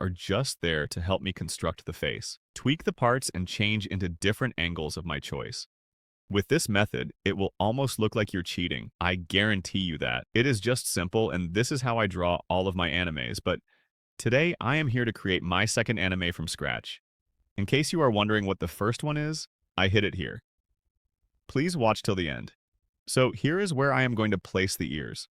are just there to help me construct the face, tweak the parts, and change into different angles of my choice. With this method, it will almost look like you're cheating. I guarantee you that. It is just simple, and this is how I draw all of my animes, but today I am here to create my second anime from scratch. In case you are wondering what the first one is, I hid it here. Please watch till the end. So here is where I am going to place the ears.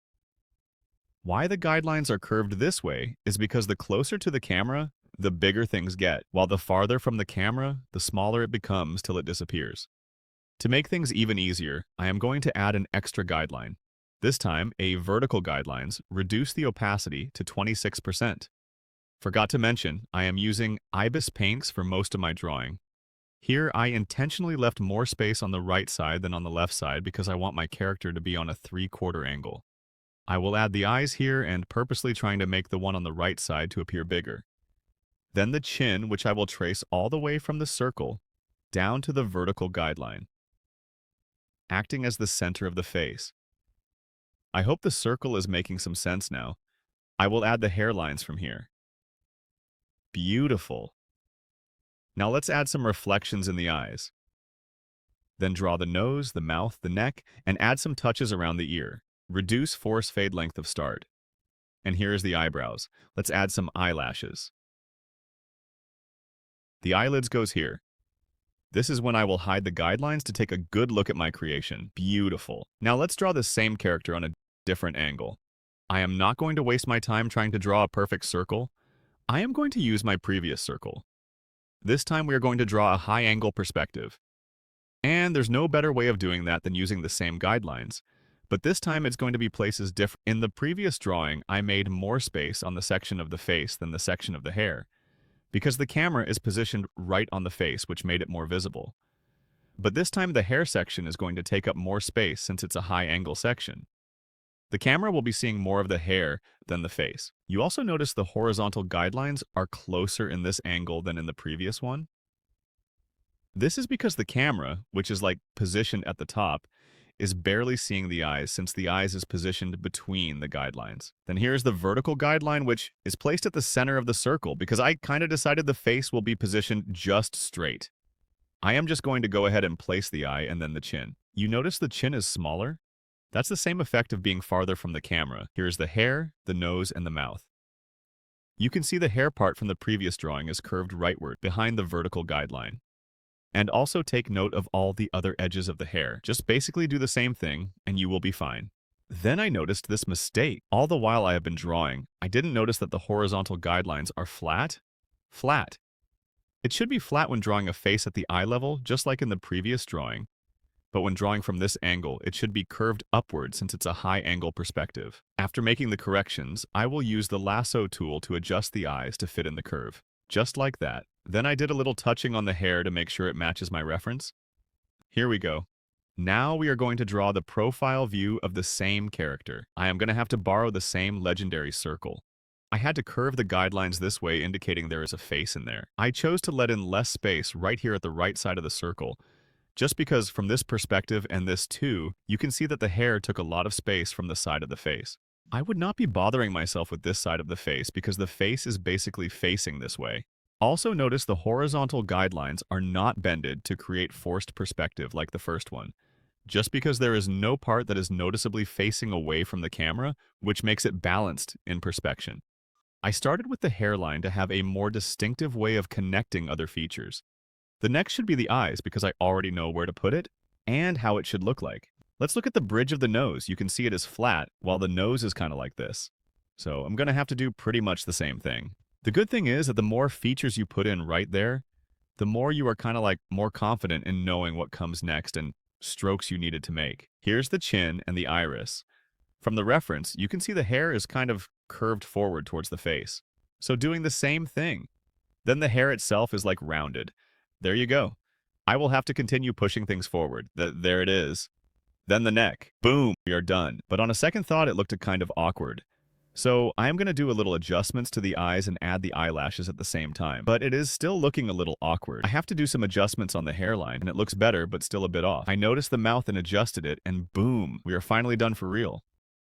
Why the guidelines are curved this way is because the closer to the camera, the bigger things get, while the farther from the camera, the smaller it becomes till it disappears. To make things even easier, I am going to add an extra guideline. This time, a vertical guidelines reduce the opacity to 26%. Forgot to mention, I am using Ibis paints for most of my drawing. Here, I intentionally left more space on the right side than on the left side because I want my character to be on a 3/4 angle. I will add the eyes here and purposely trying to make the one on the right side to appear bigger. Then the chin, which I will trace all the way from the circle down to the vertical guideline, acting as the center of the face. I hope the circle is making some sense now. I will add the hairlines from here. Beautiful. Now let's add some reflections in the eyes. Then draw the nose, the mouth, the neck, and add some touches around the ear. Reduce force fade length of start. And here is the eyebrows. Let's add some eyelashes. The eyelids goes here. This is when I will hide the guidelines to take a good look at my creation. Beautiful. Now let's draw the same character on a different angle. I am not going to waste my time trying to draw a perfect circle. I am going to use my previous circle. This time we are going to draw a high angle perspective. And there's no better way of doing that than using the same guidelines. But this time it's going to be places different. In the previous drawing, I made more space on the section of the face than the section of the hair, because the camera is positioned right on the face, which made it more visible. But this time the hair section is going to take up more space since it's a high angle section. The camera will be seeing more of the hair than the face. You also notice the horizontal guidelines are closer in this angle than in the previous one. This is because the camera, which is like positioned at the top, is barely seeing the eyes since the eyes is positioned between the guidelines. Then here's the vertical guideline, which is placed at the center of the circle because I kind of decided the face will be positioned just straight. I am just going to go ahead and place the eye and then the chin. You notice the chin is smaller? That's the same effect of being farther from the camera. Here's the hair, the nose, and the mouth. You can see the hair part from the previous drawing is curved rightward behind the vertical guideline. And also take note of all the other edges of the hair. Just basically do the same thing, and you will be fine. Then I noticed this mistake. All the while I have been drawing, I didn't notice that the horizontal guidelines are flat. Flat. It should be flat when drawing a face at the eye level, just like in the previous drawing. But when drawing from this angle, it should be curved upward since it's a high angle perspective. After making the corrections, I will use the lasso tool to adjust the eyes to fit in the curve. Just like that. Then I did a little touching on the hair to make sure it matches my reference. Here we go. Now we are going to draw the profile view of the same character. I am going to have to borrow the same legendary circle. I had to curve the guidelines this way, indicating there is a face in there. I chose to let in less space right here at the right side of the circle, just because from this perspective and this too, you can see that the hair took a lot of space from the side of the face. I would not be bothering myself with this side of the face because the face is basically facing this way. Also notice the horizontal guidelines are not bended to create forced perspective like the first one, just because there is no part that is noticeably facing away from the camera, which makes it balanced in perspection. I started with the hairline to have a more distinctive way of connecting other features. The next should be the eyes because I already know where to put it and how it should look like. Let's look at the bridge of the nose. You can see it is flat while the nose is kind of like this. So I'm going to have to do pretty much the same thing. The good thing is that the more features you put in right there, the more you are kind of like more confident in knowing what comes next and strokes you needed to make. Here's the chin and the iris. From the reference, you can see the hair is kind of curved forward towards the face. So doing the same thing. Then the hair itself is like rounded. There you go. I will have to continue pushing things forward. There it is. Then the neck. Boom, we are done. But on a second thought, it looked kind of awkward. So I'm going to do a little adjustments to the eyes and add the eyelashes at the same time. But it is still looking a little awkward. I have to do some adjustments on the hairline, and it looks better, but still a bit off. I noticed the mouth and adjusted it, and boom, we are finally done for real.